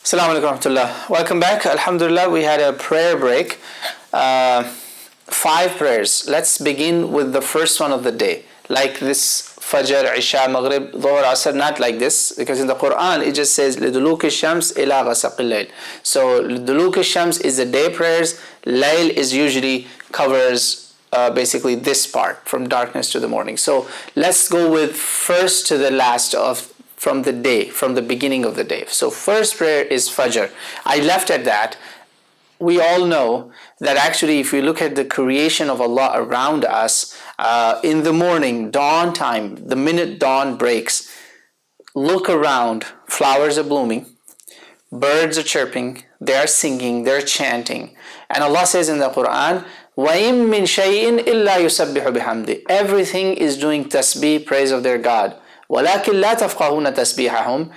Assalamu alaikum warahmatullah. Welcome back. Alhamdulillah, we had a prayer break. 5 prayers. Let's begin with the first one of the day. Like this Fajr, Isha, Maghrib, Dhuhr, Asr, not like this. Because in the Quran it just says لِدُلُوكِ الشَّمْسِ إِلَى غَسَقِ اللَّيْلِ. So لِدُلُوكِ الشَّمْس is the day prayers. Layl is usually covers basically this part from darkness to the morning. So let's go with first to the last of from the day, from the beginning of the day. So first prayer is Fajr. I left at that. We all know that actually if we look at the creation of Allah around us, in the morning, dawn time, the minute dawn breaks, look around, flowers are blooming, birds are chirping, they are singing, they're chanting. And Allah says in the Quran, وَإِن مِّن شَيْءٍ إِلَّا يُسَبِّحُ بِحَمْدِ. Everything is doing tasbih, praise of their God. وَلَكِنْ لَا تَفْقَهُونَ تَسْبِيحَهُمْ.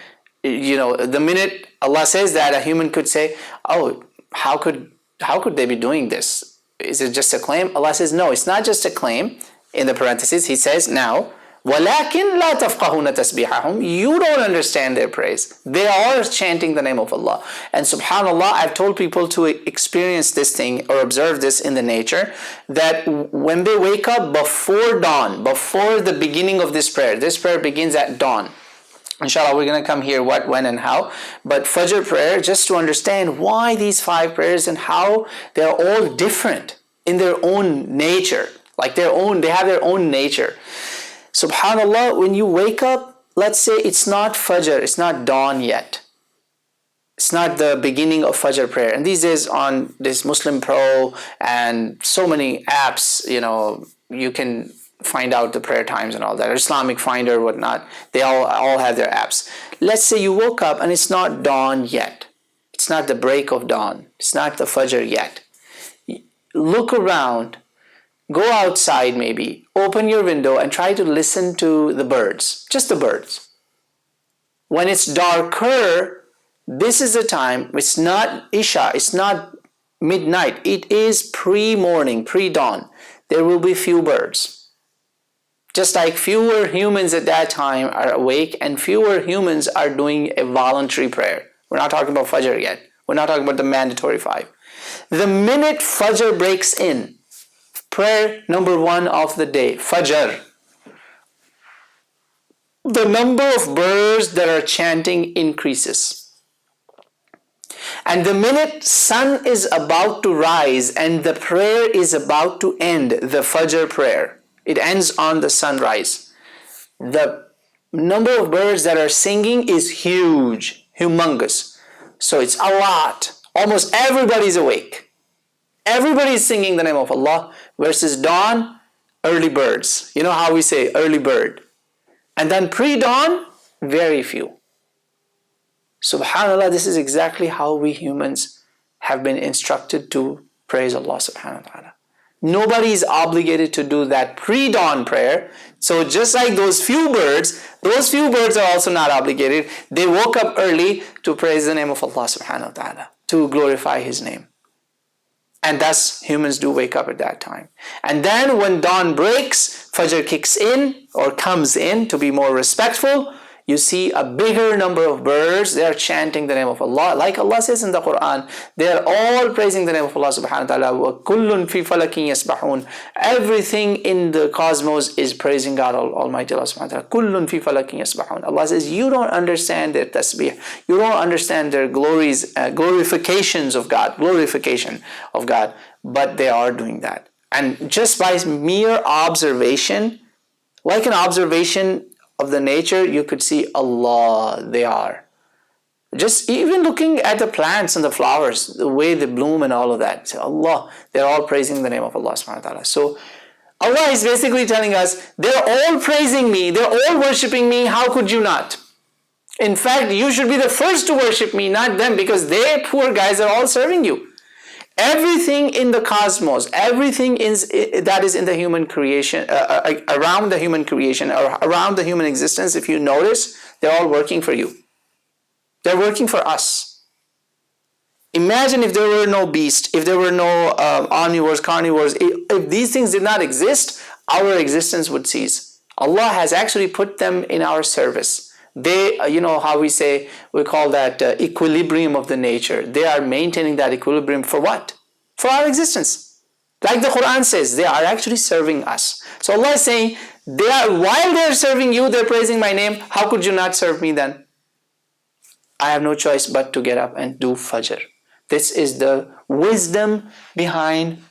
The minute Allah says that, a human could say, oh, how could they be doing this? Is it just a claim? Allah says, no, it's not just a claim. In the parentheses, He says now, وَلَكِنْ لَا تَفْقَهُونَ تَسْبِيحَهُمْ. You don't understand their praise. They are chanting the name of Allah. And subhanAllah, I've told people to experience this thing or observe this in the nature, that when they wake up before dawn, before the beginning of this prayer begins at dawn. Inshallah, we're going to come here what, when and how. But Fajr prayer, just to understand why these 5 prayers and how they're all different in their own nature. Like they have their own nature. SubhanAllah, when you wake up, let's say it's not Fajr, it's not dawn yet. It's not the beginning of Fajr prayer. And these days on this Muslim Pro and so many apps, you can find out the prayer times and all that. Islamic Finder, whatnot, they all have their apps. Let's say you woke up and it's not dawn yet. It's not the break of dawn. It's not the Fajr yet. Look around. Go outside maybe, open your window and try to listen to the birds, just the birds. When it's darker, this is the time, it's not Isha, it's not midnight, it is pre-morning, pre-dawn. There will be few birds. Just like fewer humans at that time are awake and fewer humans are doing a voluntary prayer. We're not talking about Fajr yet. We're not talking about the mandatory 5. The minute Fajr breaks in, prayer number 1 of the day, Fajr, the number of birds that are chanting increases. And the minute sun is about to rise and the prayer is about to end, the Fajr prayer, it ends on the sunrise. The number of birds that are singing is huge, humongous. So it's a lot. Almost everybody's awake. Everybody is singing the name of Allah versus dawn, early birds. You know how we say early bird. And then pre-dawn, very few. SubhanAllah, this is exactly how we humans have been instructed to praise Allah subhanahu wa ta'ala. Nobody is obligated to do that pre-dawn prayer. So just like those few birds are also not obligated. They woke up early to praise the name of Allah subhanahu wa ta'ala, to glorify His name. And thus humans do wake up at that time. And then when dawn breaks, Fajr kicks in or comes in, to be more respectful, you see a bigger number of birds. They are chanting the name of Allah. Like Allah says in the Quran, they are all praising the name of Allah subhanahu wa ta'ala. وَكُلٌّ فِي فَلَكٍ يَسْبَحُونَ. Everything in the cosmos is praising God Almighty Allah subhanahu wa ta'ala. كُلٌّ فِي فَلَكٍ يَسْبَحُونَ. Allah says, you don't understand their tasbih. You don't understand their glorification of God. But they are doing that. And just by mere observation, like an observation of the nature, you could see Allah, they are. Just even looking at the plants and the flowers, the way they bloom and all of that. So Allah, they're all praising the name of Allah subhanahu wa ta'ala. So Allah is basically telling us, they're all praising me, they're all worshipping me, how could you not? In fact, you should be the first to worship me, not them, because they, poor guys, are all serving you. Everything in the cosmos, everything that is in the human creation, around the human creation, or around the human existence, if you notice, they're all working for you. They're working for us. Imagine if there were no beast, if there were no omnivores, carnivores, if these things did not exist, our existence would cease. Allah has actually put them in our service. They, how we call that equilibrium of the nature. They are maintaining that equilibrium for what? For our existence. Like the Quran says, they are actually serving us. So Allah is saying, while they are serving you, they're praising my name. How could you not serve me then? I have no choice but to get up and do Fajr. This is the wisdom behind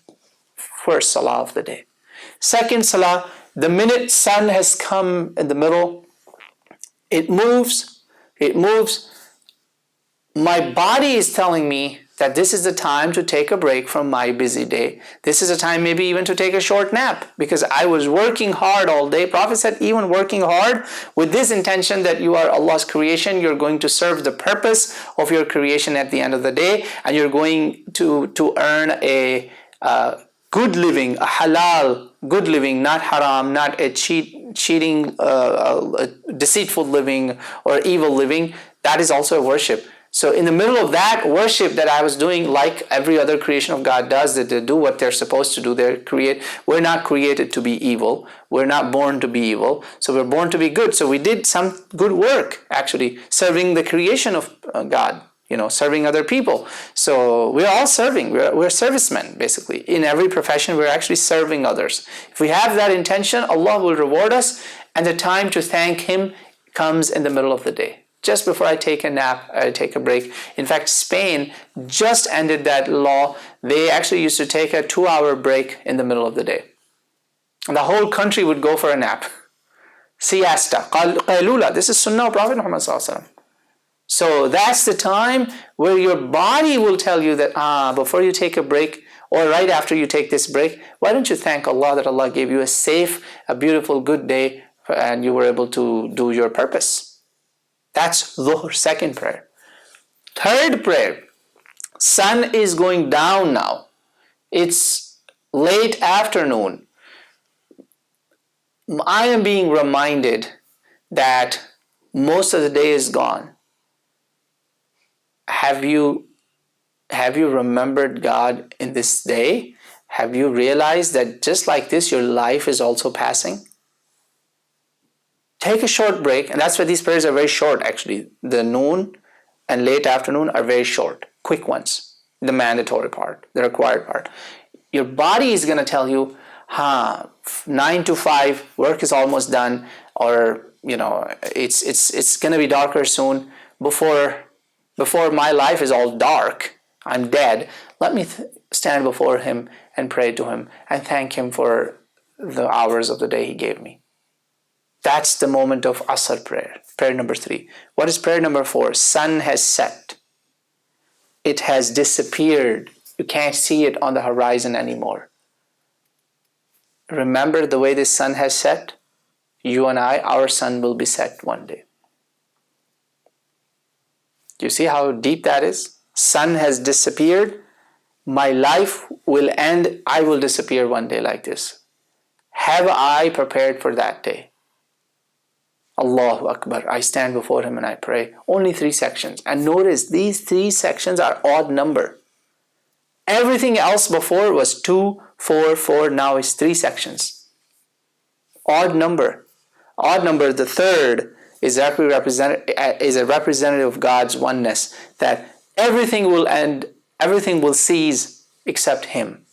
first Salah of the day. Second Salah, the minute sun has come in the middle, it moves. My body is telling me that this is the time to take a break from my busy day. This is a time maybe even to take a short nap, because I was working hard all day. Prophet said, even working hard with this intention that you are Allah's creation, you're going to serve the purpose of your creation at the end of the day, and you're going to earn a good living, a halal good living, not haram, not a cheating, deceitful living or evil living. That is also a worship. So in the middle of that worship that I was doing, like every other creation of God does, that they do what they're supposed to do, we're not created to be evil. We're not born to be evil. So we're born to be good. So we did some good work, actually, serving the creation of God, serving other people. So we're all serving. We're servicemen, basically. In every profession, we're actually serving others. If we have that intention, Allah will reward us, and the time to thank Him comes in the middle of the day. Just before I take a nap, I take a break. In fact, Spain just ended that law. They actually used to take a 2-hour break in the middle of the day. And the whole country would go for a nap. Siesta, qailula. This is Sunnah of Prophet Muhammad Sallallahu Alaihi Wasallam. So that's the time where your body will tell you that, before you take a break, or right after you take this break, why don't you thank Allah that Allah gave you a safe, a beautiful, good day, and you were able to do your purpose. That's Dhuhr, second prayer. Third prayer, sun is going down now. It's late afternoon. I am being reminded that most of the day is gone. Have you remembered God in this day? Have you realized that just like this, your life is also passing? Take a short break, and that's why these prayers are very short, actually. The noon and late afternoon are very short, quick ones. The mandatory part, the required part. Your body is going to tell you, 9 to 5, work is almost done, or it's going to be darker soon. Before my life is all dark, I'm dead. Let me stand before Him and pray to Him and thank Him for the hours of the day He gave me. That's the moment of Asr prayer, prayer number 3. What is prayer number 4? Sun has set. It has disappeared. You can't see it on the horizon anymore. Remember the way this sun has set? You and I, our sun will be set one day. Do you see how deep that is? Sun has disappeared. My life will end. I will disappear one day like this. Have I prepared for that day? Allahu Akbar. I stand before Him and I pray. Only 3 sections. And notice these 3 sections are odd number. Everything else before was 2, 4, 4. Now it's 3 sections. Odd number. Odd number, the third, is a representative of God's oneness. That everything will end, everything will cease except Him.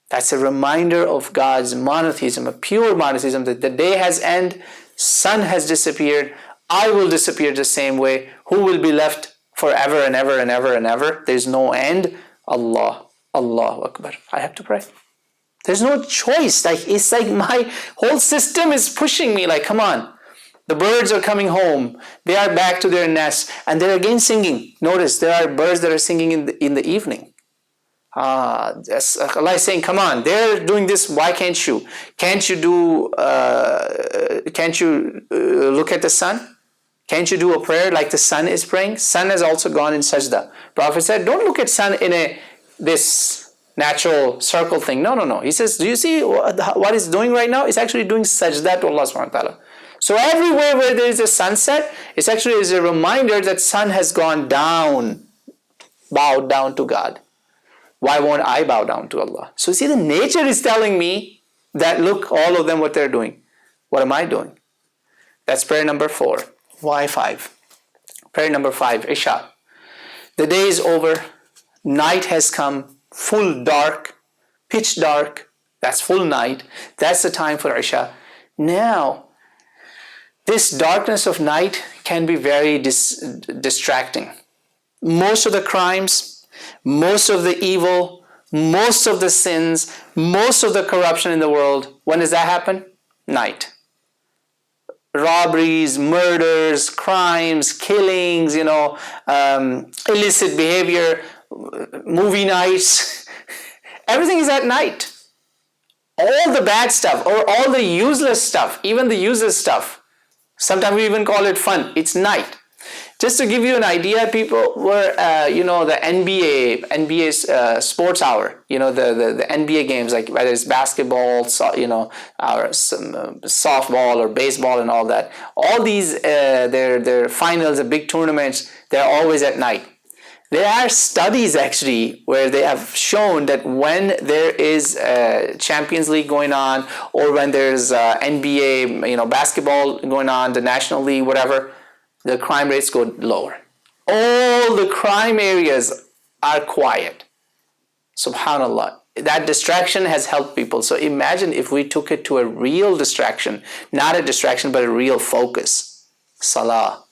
That's a reminder of God's monotheism, a pure monotheism, that the day has ended. Sun has disappeared. I will disappear the same way. Who will be left forever and ever and ever and ever? There's no end. Allah. Allahu Akbar. I have to pray. There's no choice. It's like my whole system is pushing me, like, come on. The birds are coming home. They are back to their nests, and they're again singing. Notice there are birds that are singing in the evening. Allah is saying, come on, they're doing this, why can't you? Can't you look at the sun? Can't you do a prayer like the sun is praying? Sun has also gone in sajda. Prophet said, don't look at sun in this natural circle thing. No. He says, do you see what it's doing right now? It's actually doing sajda to Allah subhanahu wa ta'ala. So everywhere where there is a sunset, it's actually is a reminder that sun has gone down, bowed down to God. Why won't I bow down to Allah? So see, the nature is telling me that look, all of them, what they're doing. What am I doing? That's prayer number 4. Why 5? Prayer number 5, Isha. The day is over, night has come, full dark, pitch dark, that's full night, that's the time for Isha. Now, this darkness of night can be very distracting. Most of the crimes, most of the evil, most of the sins, most of the corruption in the world, when does that happen? Night. Robberies, murders, crimes, killings, illicit behavior, movie nights, everything is at night. All the bad stuff or all the useless stuff, even the useless stuff, sometimes we even call it fun, it's night. Just to give you an idea, people were, the NBA sports hour, the NBA games, like whether it's basketball, or softball or baseball and all that. All these, their finals, the big tournaments, they're always at night. There are studies actually where they have shown that when there is Champions League going on, or when there's NBA, basketball going on, the National League, whatever, the crime rates go lower. All the crime areas are quiet. Subhanallah. That distraction has helped people. So imagine if we took it to a real distraction, not a distraction, but a real focus. Salah.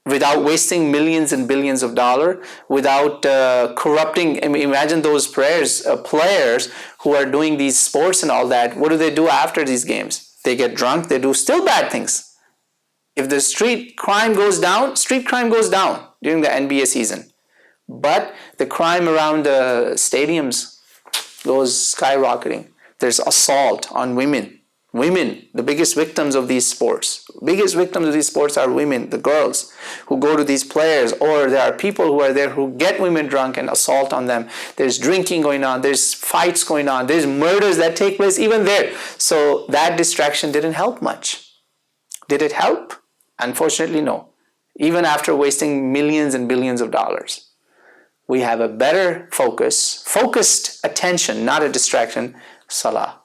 Without wasting millions and billions of dollars, without corrupting. Imagine those players who are doing these sports and all that. What do they do after these games? They get drunk, they do still bad things. If the street crime goes down during the NBA season. But the crime around the stadiums goes skyrocketing. There's assault on women. Women, the biggest victims of these sports. Biggest victims of these sports are women, the girls who go to these players, or there are people who are there who get women drunk and assault on them. There's drinking going on, there's fights going on, there's murders that take place even there. So that distraction didn't help much. Did it help? Unfortunately, no. Even after wasting millions and billions of dollars. We have a better focused attention, not a distraction, Salah.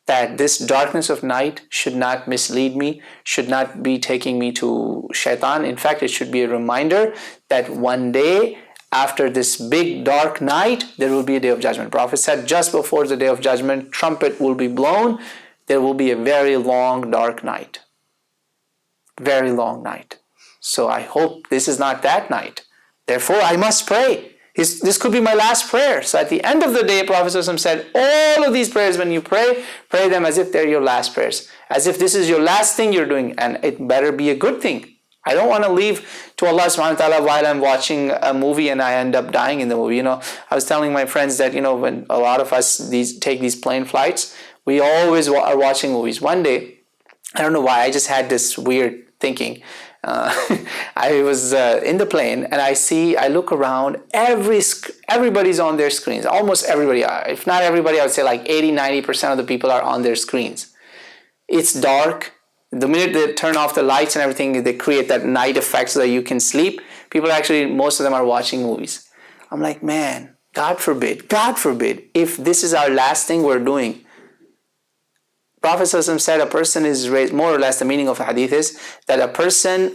That this darkness of night should not mislead me, should not be taking me to shaitan. In fact, it should be a reminder that one day after this big dark night, there will be a day of judgment. Prophet said just before the day of judgment, trumpet will be blown, there will be a very long dark night. Very long night. So I hope this is not that night. Therefore, I must pray. This could be my last prayer. So at the end of the day, Prophet said, all of these prayers, when you pray them as if they're your last prayers. As if this is your last thing you're doing. And it better be a good thing. I don't want to leave to Allah subhanahu wa ta'ala while I'm watching a movie and I end up dying in the movie. I was telling my friends that, when a lot of us take these plane flights, we always are watching movies. One day, I don't know why, I just had this weird thinking. I was in the plane and I look around, everybody's on their screens. Almost everybody are. If not everybody, I would say like 80-90% of the people are on their screens. It's dark. The minute they turn off the lights and everything, they create that night effect so that you can sleep. People actually, most of them are watching movies. I'm like, man, God forbid, if this is our last thing we're doing. Prophet ﷺ said a person is raised, more or less the meaning of the hadith is that a person,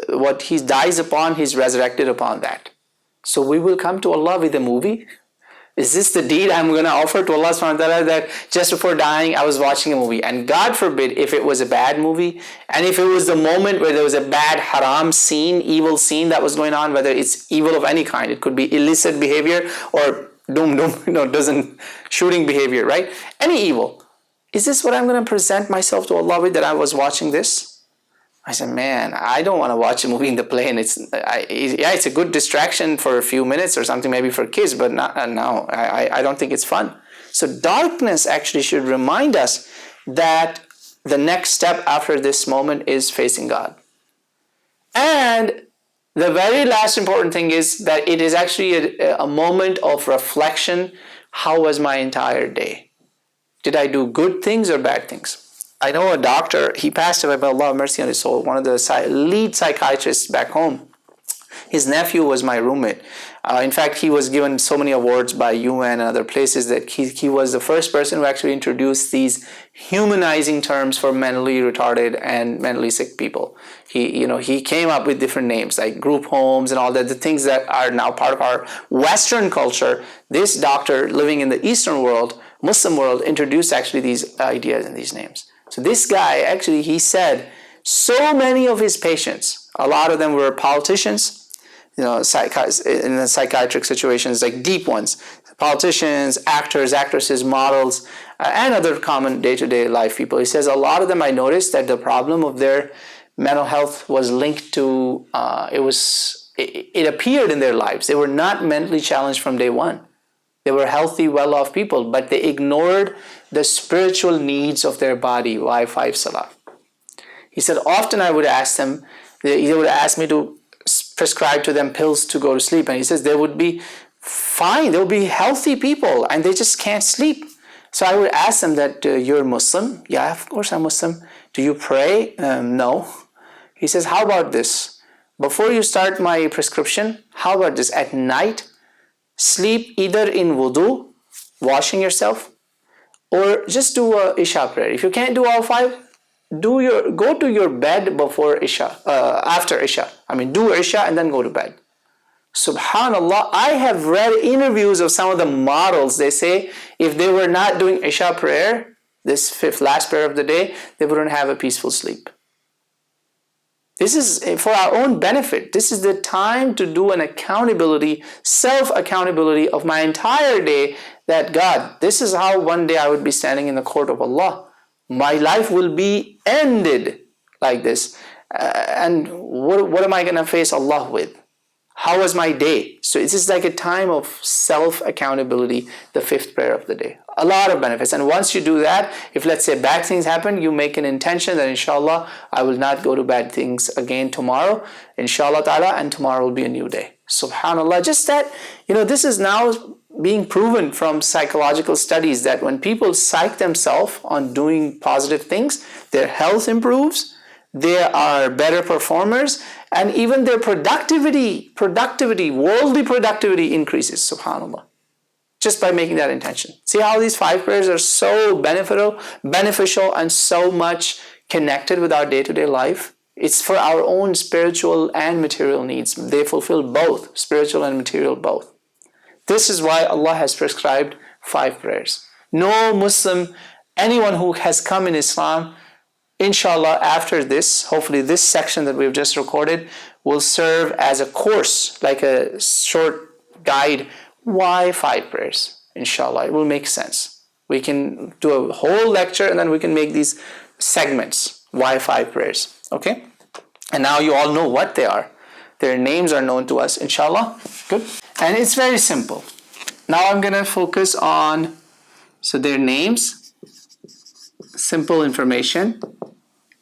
what he dies upon, he's resurrected upon that. So we will come to Allah with a movie? Is this the deed I'm going to offer to Allah subhanahu wa ta'ala, that just before dying I was watching a movie? And God forbid if it was a bad movie, and if it was the moment where there was a bad haram scene, evil scene that was going on, whether it's evil of any kind, it could be illicit behavior or shooting behavior, right? Any evil. Is this what I'm going to present myself to Allah with, that I was watching this? I said, man, I don't want to watch a movie in the plane. It's a good distraction for a few minutes or something, maybe for kids, but I don't think it's fun. So darkness actually should remind us that the next step after this moment is facing God. And the very last important thing is that it is actually a moment of reflection. How was my entire day? Did I do good things or bad things? I know a doctor, he passed away, by Allah have mercy on his soul, one of the lead psychiatrists back home. His nephew was my roommate. In fact, he was given so many awards by UN and other places that he was the first person who actually introduced these humanizing terms for mentally retarded and mentally sick people. He came up with different names like group homes and all that, the things that are now part of our Western culture. This doctor living in the Eastern world, Muslim world, introduced actually these ideas and these names. So this guy actually, he said, so many of his patients, a lot of them were politicians, in the psychiatric situations, like deep ones, politicians, actors, actresses, models, and other common day-to-day life people. He says a lot of them, I noticed that the problem of their mental health was linked to, it appeared in their lives. They were not mentally challenged from day one. They were healthy, well-off people, but they ignored the spiritual needs of their body. Why 5 Salah? He said often I would ask them, they would ask me to prescribe to them pills to go to sleep, and he says they would be fine, they would be healthy people, and they just can't sleep. So I would ask them that, you're Muslim? Yeah, of course I'm Muslim. Do you pray? No. He says, how about this? Before you start my prescription, how about this? At night, sleep either in wudu, washing yourself, or just do a Isha prayer. If you can't do all 5, go to your bed before Isha, after Isha. Do Isha and then go to bed. Subhanallah, I have read interviews of some of the models. They say if they were not doing Isha prayer, this 5th last prayer of the day, they wouldn't have a peaceful sleep. This is for our own benefit. This is the time to do an accountability, self-accountability of my entire day, that God, this is how one day I would be standing in the court of Allah. My life will be ended like this. And what am I going to face Allah with? How was my day? So this is like a time of self-accountability, the 5th prayer of the day. A lot of benefits. And once you do that, if let's say bad things happen, you make an intention that inshallah, I will not go to bad things again tomorrow. Inshallah ta'ala, and tomorrow will be a new day. Subhanallah, just that, this is now being proven from psychological studies that when people psych themselves on doing positive things, their health improves, they are better performers, and even their productivity, worldly productivity increases, subhanAllah, just by making that intention. See how these 5 prayers are so beneficial and so much connected with our day-to-day life? It's for our own spiritual and material needs. They fulfill both, spiritual and material both. This is why Allah has prescribed 5 prayers. No Muslim, anyone who has come in Islam, inshallah, after this, hopefully this section that we've just recorded will serve as a course, like a short guide. Why 5 prayers? Inshallah, it will make sense. We can do a whole lecture and then we can make these segments. Why 5 prayers? Okay? And now you all know what they are. Their names are known to us, inshallah. Good. And it's very simple. Now I'm going to focus on, their names, simple information,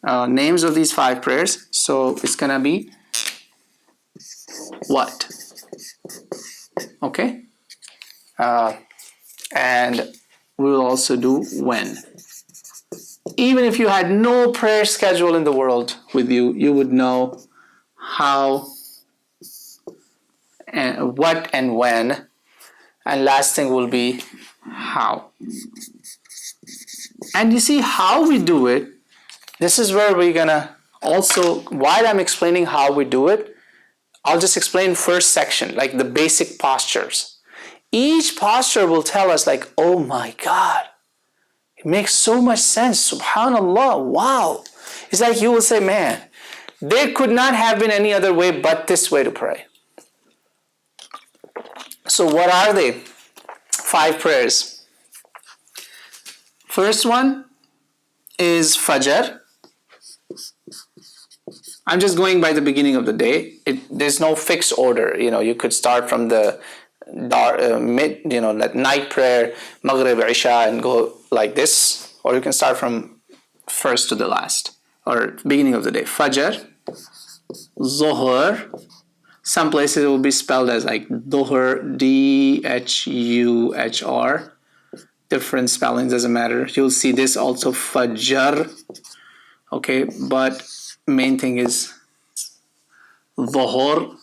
names of these 5 prayers. So it's going to be what? Okay? And we will also do when. Even if you had no prayer schedule in the world with you, you would know how and what and when, and last thing will be how. And you see how we do it, this is where we're gonna also, while I'm explaining how we do it, I'll just explain first section, like the basic postures. Each posture will tell us like, oh my God, it makes so much sense, subhanallah, wow. It's like you will say, man, there could not have been any other way but this way to pray. So what are they? 5 prayers. First one is Fajr. I'm just going by the beginning of the day. There's no fixed order. You could start from the night prayer, Maghrib, Isha, and go like this, or you can start from first to the last, or beginning of the day. Fajr, Dhuhr. Some places it will be spelled as like Dhuhr, D-H-U-H-R. Different spellings, doesn't matter. You'll see this also, Fajr. Okay, but main thing is Dhuhr.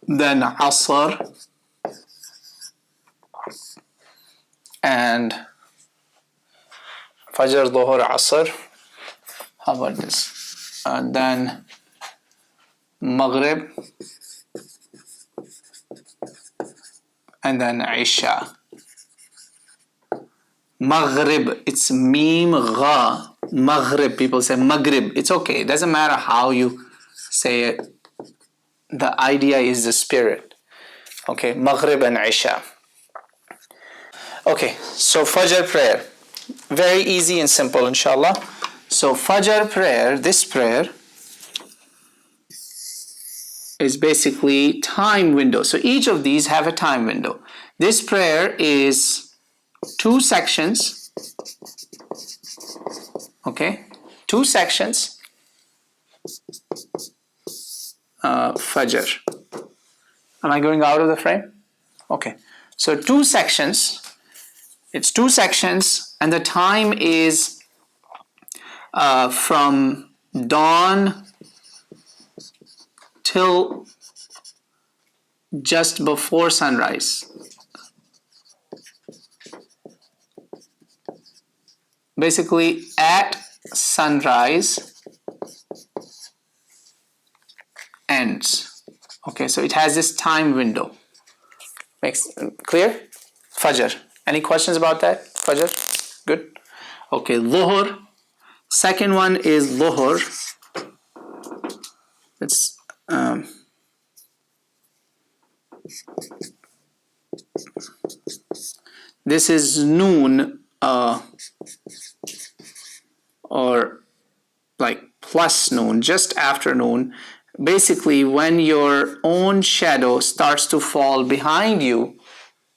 then Asr, and Fajr, Dhuhr, Asr. How about this? Then Maghrib, and then Isha. Maghrib, it's Mim Gha. Maghrib, people say Maghrib. It's okay, it doesn't matter how you say it. The idea is the spirit. Okay, Maghrib and Isha. Okay, so Fajr prayer. Very easy and simple, inshallah. So Fajr prayer, this prayer, is basically time window. So each of these have a time window. This prayer is 2 sections. Okay, 2 sections. Fajr. Am I going out of the frame? Okay, so 2 sections. It's 2 sections, and the time is from dawn till just before sunrise. Basically, at sunrise ends. Okay, so it has this time window. Makes clear? Fajr. Any questions about that? Fajr? Good. Okay, Dhuhr. Second one is Dhuhr. It's this is noon, or like plus noon, just after noon. Basically, when your own shadow starts to fall behind you,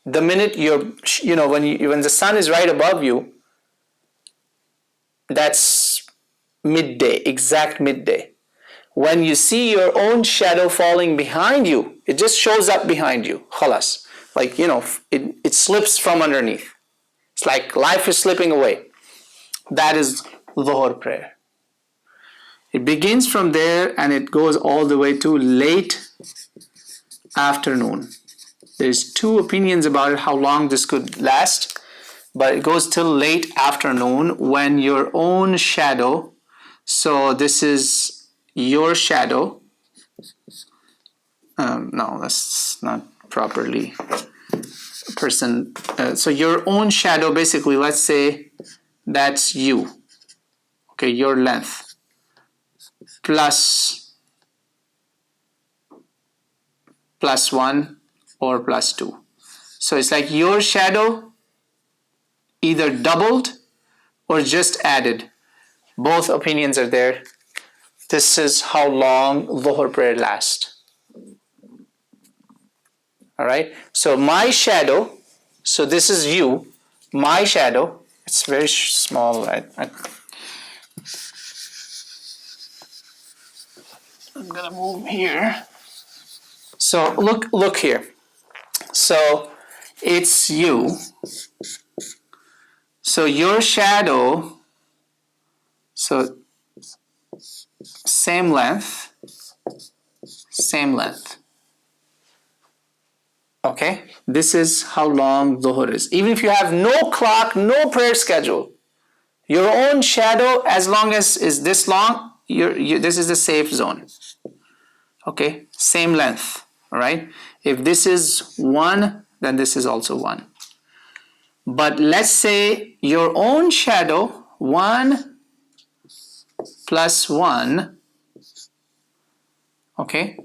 the minute when the sun is right above you, that's midday, exact midday. When you see your own shadow falling behind you, it just shows up behind you. Khalas. Like, it slips from underneath. It's like life is slipping away. That is Dhuhr prayer. It begins from there and it goes all the way to late afternoon. There's 2 opinions about it, how long this could last, but it goes till late afternoon when your own shadow, so this is your shadow, no, that's not properly person, so your own shadow, basically, let's say that's you, okay, your length, plus 1 or plus 2. So it's like your shadow either doubled or just added. Both opinions are there. This is how long Dhuhr prayer lasts. Alright, so my shadow, so this is you, my shadow, it's very small. I'm gonna move here. So look here. So it's you. So your shadow, so same length. Okay, this is how long Dhuhr is. Even if you have no clock, no prayer schedule, your own shadow, as long as is this long, this is the safe zone. Okay, same length. All right. If this is 1, then this is also 1. But let's say your own shadow, 1 plus 1. Okay.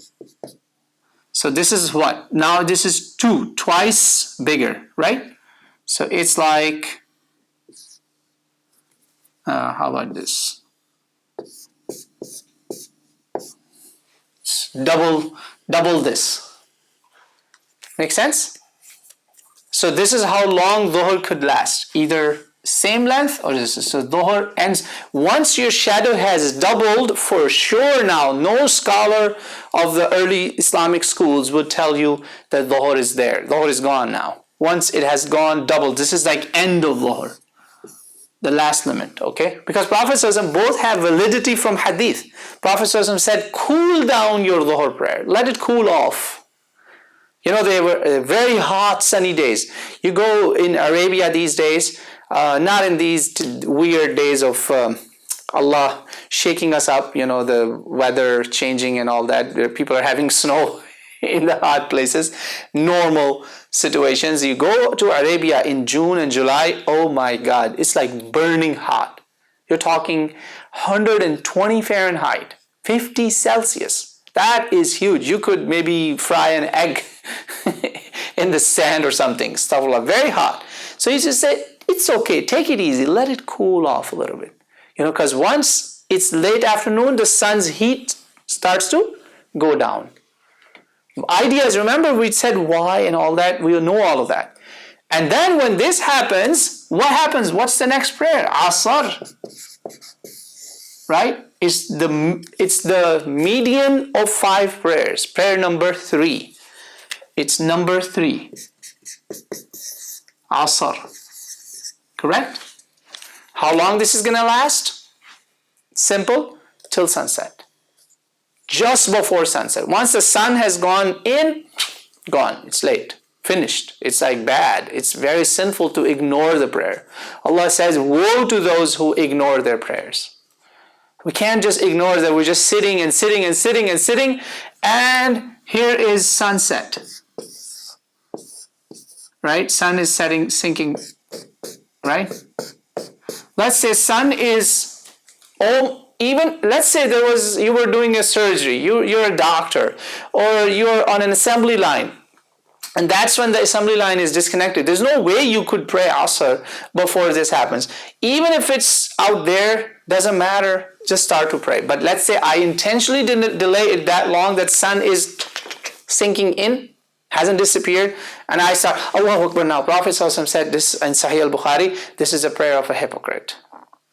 So this is what? Now this is 2, twice bigger, right? So it's like, how about this? Double this. Make sense? So this is how long Dhuhr could last. Either same length or this. So Dhuhr ends. Once your shadow has doubled, for sure now, no scholar of the early Islamic schools would tell you that Dhuhr is there. Dhuhr is gone now. Once it has gone doubled, this is like end of Dhuhr. The last limit, okay? Because Prophet ﷺ both have validity from hadith. Prophet ﷺ said, cool down your Dhuhr prayer. Let it cool off. They were very hot, sunny days. You go in Arabia these days, not in these weird days of Allah shaking us up, the weather changing and all that, where people are having snow in the hot places, normal situations. You go to Arabia in June and July, oh my God, it's like burning hot. You're talking 120 Fahrenheit, 50 Celsius. That is huge. You could maybe fry an egg in the sand or something, stuff like very hot. So you just say, it's okay, take it easy, let it cool off a little bit. Because once it's late afternoon, the sun's heat starts to go down. Ideas, remember we said why and all that, we know all of that. And then when this happens, what happens? What's the next prayer? Asr. Right? It's the median of 5 prayers. Prayer number 3. It's number 3. Asr. Correct? How long this is going to last? Simple. Till sunset. Just before sunset. Once the sun has gone in, gone. It's late. Finished. It's like bad. It's very sinful to ignore the prayer. Allah says, woe to those who ignore their prayers. We can't just ignore that. We're just sitting and sitting and sitting and sitting, and here is sunset. Right? Sun is setting, sinking. Right? Let's say sun is, even let's say you were doing a surgery. You're a doctor, or you're on an assembly line. And that's when the assembly line is disconnected. There's no way you could pray Asr before this happens. Even if it's out there, doesn't matter, just start to pray. But let's say I intentionally didn't delay it that long, that sun is sinking in, hasn't disappeared, and I start, Allahu Akbar now. Prophet ﷺ said this in Sahih al-Bukhari, this is a prayer of a hypocrite.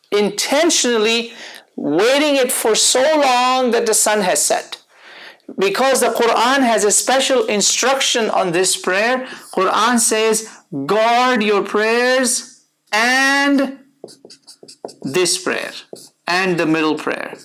Intentionally waiting it for so long that the sun has set. Because the Quran has a special instruction on this prayer. Quran says, guard your prayers and this prayer and the middle prayer.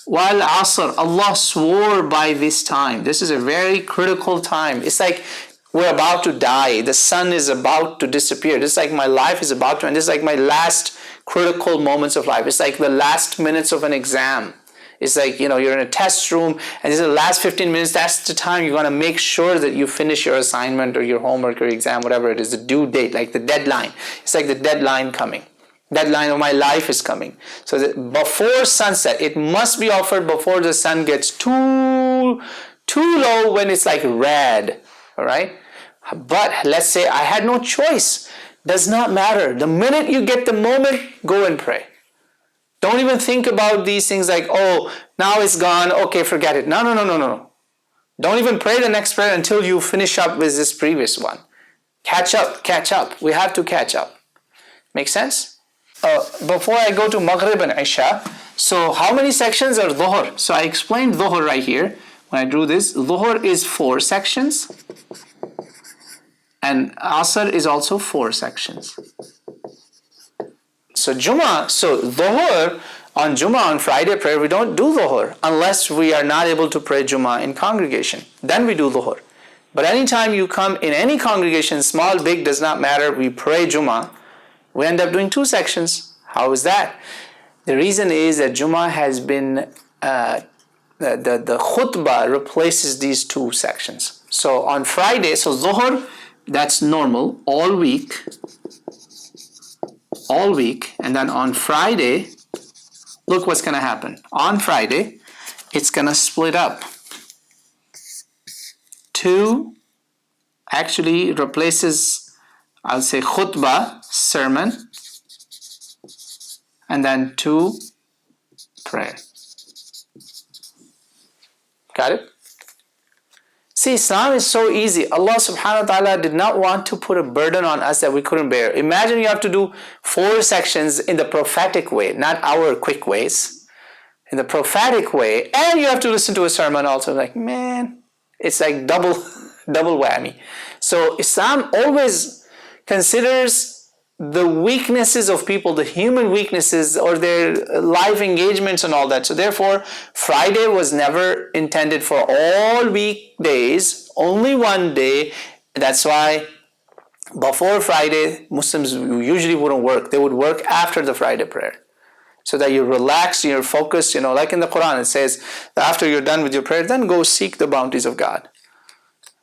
While Asr, Allah swore by this time. This is a very critical time. It's like we're about to die. The sun is about to disappear. It's like my life is about to end. It's like my last critical moments of life. It's like the last minutes of an exam. It's like, you're in a test room and this is the last 15 minutes. That's the time you're going to make sure that you finish your assignment or your homework or exam, whatever it is, the due date, like the deadline. It's like the deadline coming. Deadline of my life is coming. So that before sunset, it must be offered before the sun gets too low, when it's like red. All right? But let's say I had no choice. Does not matter. The minute you get the moment, go and pray. Don't even think about these things like, oh, now it's gone, okay, forget it. No. Don't even pray the next prayer until you finish up with this previous one. Catch up. We have to catch up. Make sense? Before I go to Maghrib and Isha, so how many sections are Dhuhr? So I explained Dhuhr right here. When I drew this, Dhuhr is 4 sections. And Asr is also 4 sections. So Dhuhr, on Jummah, on Friday prayer, we don't do Dhuhr unless we are not able to pray Jummah in congregation. Then we do Dhuhr. But anytime you come in any congregation, small, big, does not matter, we pray Jummah, we end up doing 2 sections. How is that? The reason is that Jummah has been, the khutbah replaces these 2 sections. So on Friday, so Dhuhr, that's normal, all week, and then on Friday, look what's going to happen. On Friday, it's going to split up. 2 actually replaces, I'll say, khutbah, sermon, and then 2 prayer. Got it? See, Islam is so easy. Allah subhanahu wa ta'ala did not want to put a burden on us that we couldn't bear. Imagine you have to do 4 sections in the prophetic way, not our quick ways. In the prophetic way, and you have to listen to a sermon also. Like, man, it's like double whammy. So Islam always considers the weaknesses of people, the human weaknesses or their life engagements and all that. So therefore, Friday was never intended for all weekdays, only one day. That's why before Friday, Muslims usually wouldn't work. They would work after the Friday prayer, so that you're relaxed, you're focused. Like in the Quran, it says that after you're done with your prayer, then go seek the bounties of God.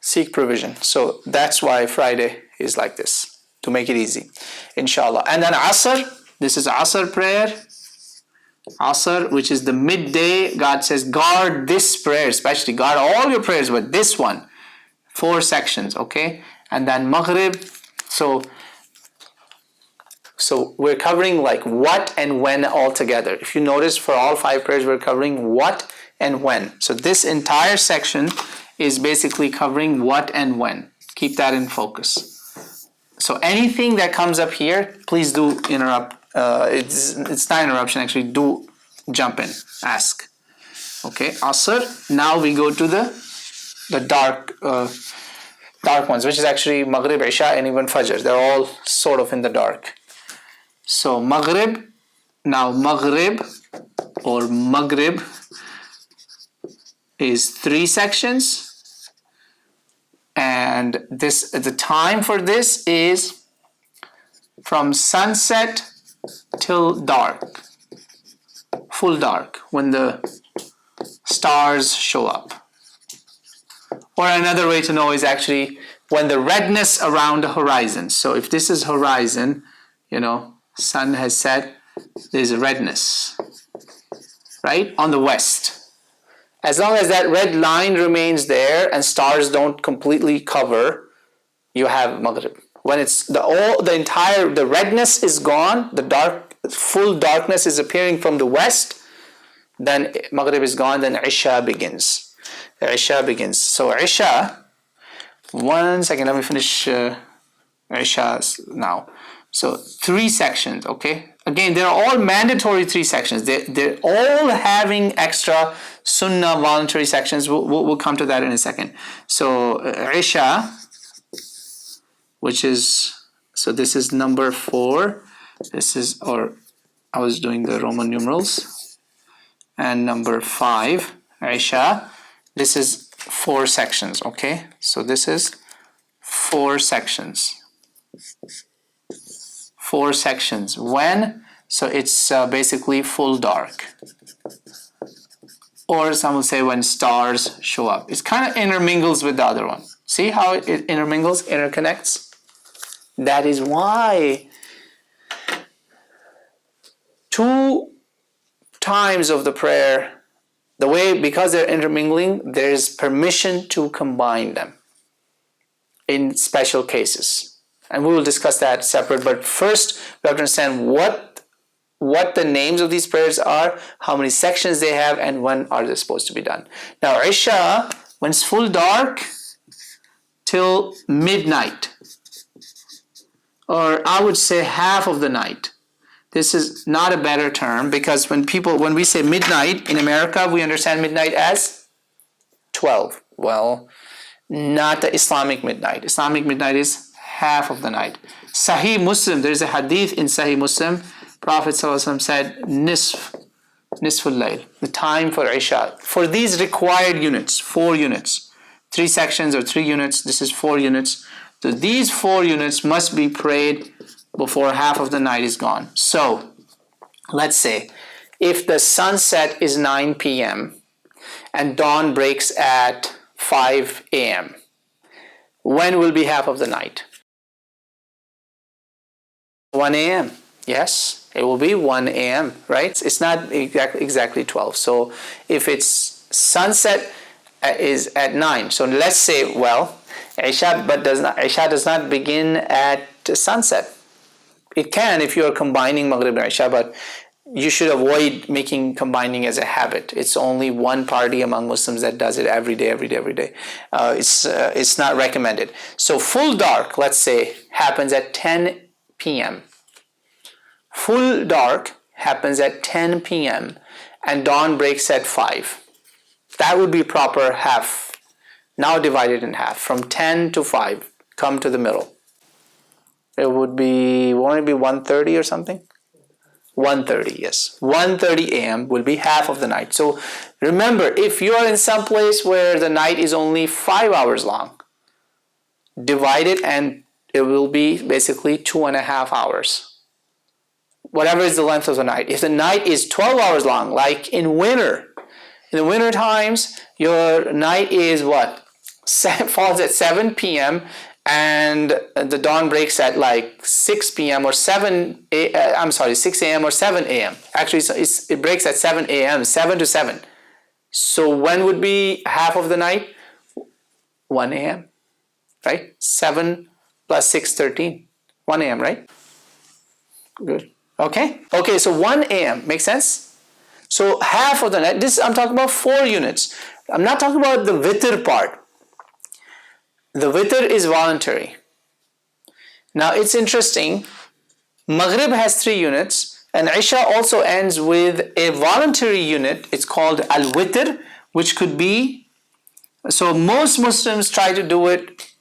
Seek provision. So that's why Friday is like this, to make it easy, inshallah. And then Asr, this is Asr prayer. Asr, which is the midday. God says, guard this prayer, especially guard all your prayers, but this one, 4 sections, okay? And then Maghrib. So we're covering like what and when all together. If you notice, for all 5 prayers, we're covering what and when. So this entire section is basically covering what and when. Keep that in focus. So anything that comes up here, please do interrupt. It's not interruption, actually. Do jump in, ask. Okay, Asr. Now we go to the dark ones, which is actually Maghrib, Isha, and even Fajr. They're all sort of in the dark. So Maghrib. Now Maghrib or Maghrib is 3 sections. And the time for this is from sunset till dark, full dark, when the stars show up. Or another way to know is actually when the redness around the horizon. So if this is horizon, sun has set, there's a redness, right, on the west. As long as that red line remains there and stars don't completely cover, you have Maghrib. When it's the redness is gone, full darkness is appearing from the west, then Maghrib is gone, then Isha begins. Isha begins. So Isha, one second, let me finish Isha now. So 3 sections, okay? Again, they're all mandatory 3 sections. They're all having extra sunnah voluntary sections. We'll come to that in a second. So Isha, so this is number 4. I was doing the Roman numerals. And number 5, Isha. This is 4 sections, okay? So this is 4 sections. 4 sections. When? So it's basically full dark. Or some will say when stars show up. It kind of intermingles with the other one. See how it intermingles, interconnects? That is why 2 times of the prayer, because they're intermingling, there's permission to combine them in special cases. And we will discuss that separate. But first, we have to understand what the names of these prayers are, how many sections they have, and when are they supposed to be done. Now, Isha, when it's full dark, till midnight, or I would say half of the night. This is not a better term, because when we say midnight, in America, we understand midnight as 12. Well, not the Islamic midnight. Islamic midnight is half of the night. Sahih Muslim, there's a hadith in Sahih Muslim. Prophet ﷺ said, nisful layl, the time for Isha. For these required units, 4 units, 3 sections or 3 units, this is 4 units. So these 4 units must be prayed before half of the night is gone. So, let's say, if the sunset is 9 p.m. and dawn breaks at 5 a.m., when will be half of the night? 1 a.m. Yes, it will be 1 a.m., right? It's not exactly 12. So if it's sunset is at 9. So let's say, Isha does not begin at sunset. It can if you are combining Maghrib and Isha, but you should avoid making combining as a habit. It's only one party among Muslims that does it every day. It's not recommended. So full dark, let's say, happens at 10 p.m. Full dark happens at 10 p.m. and dawn breaks at 5. That would be proper half. Now divided in half. From 10 to 5, come to the middle. It would be, won't it be 1:30 or something? 1:30, yes. 1:30 a.m. will be half of the night. So remember, if you are in some place where the night is only 5 hours long, divide it and it will be basically 2.5 hours. Whatever is the length of the night. If the night is 12 hours long, like in winter, in the winter times, your night is what? Falls at 7 p.m. and the dawn breaks at like 6 p.m. or 6 a.m. or 7 a.m. Actually, it breaks at 7 a.m., 7 to 7. So when would be half of the night? 1 a.m., right? 7 plus 6, 13. 1 a.m., right? Good. Okay? Okay, so 1 a.m. Makes sense? So half of the night, I'm talking about 4 units. I'm not talking about the witr part. The witr is voluntary. Now it's interesting, Maghrib has 3 units and Isha also ends with a voluntary unit. It's called al-witr, which could be, so most Muslims try to do it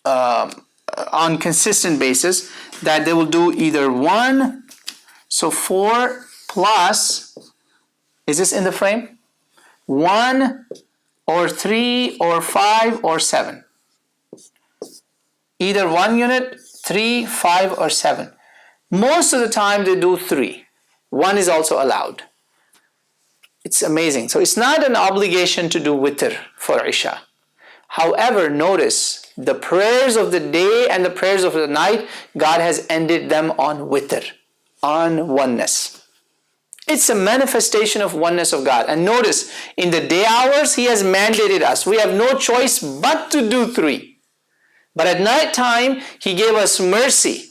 on consistent basis, that they will do either 1, so 4 plus, is this in the frame? 1 or 3 or 5 or 7. Either 1 unit, 3, 5 or 7. Most of the time they do 3. 1 is also allowed. It's amazing. So it's not an obligation to do witr for Isha. However, notice the prayers of the day and the prayers of the night, God has ended them on witr, on oneness. It's a manifestation of oneness of God. And notice, in the day hours, He has mandated us. We have no choice but to do 3. But at night time, He gave us mercy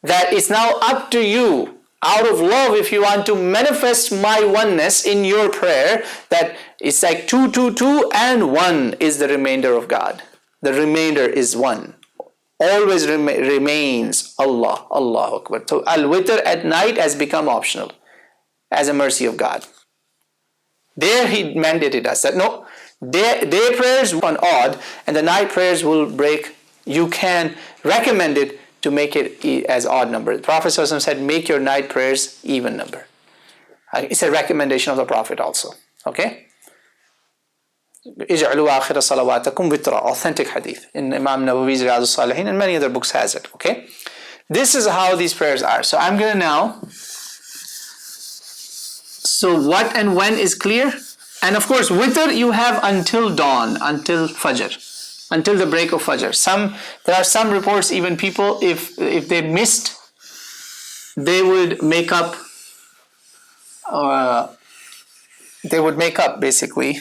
that it's now up to you, out of love, if you want to manifest my oneness in your prayer, that it's like 2, 2, 2 and 1 is the remainder of God. The remainder is 1. Always remains Allah, Allahu Akbar. So al-witr at night has become optional as a mercy of God. There He mandated us that no, day prayers on odd and the night prayers will break. You can recommend it to make it as odd number. The Prophet ﷺ said, make your night prayers even number. It's a recommendation of the Prophet also. Okay? اجعلوا آخر صلواتكم وترا, authentic hadith in Imam Nawawi's Riyadh al-Salihin, and many other books has it. Okay? This is how these prayers are. So I'm going to now, so what and when is clear? And of course, witr you have until dawn, until Fajr. Until the break of Fajr. There are some reports, even people, if they missed, they would make up basically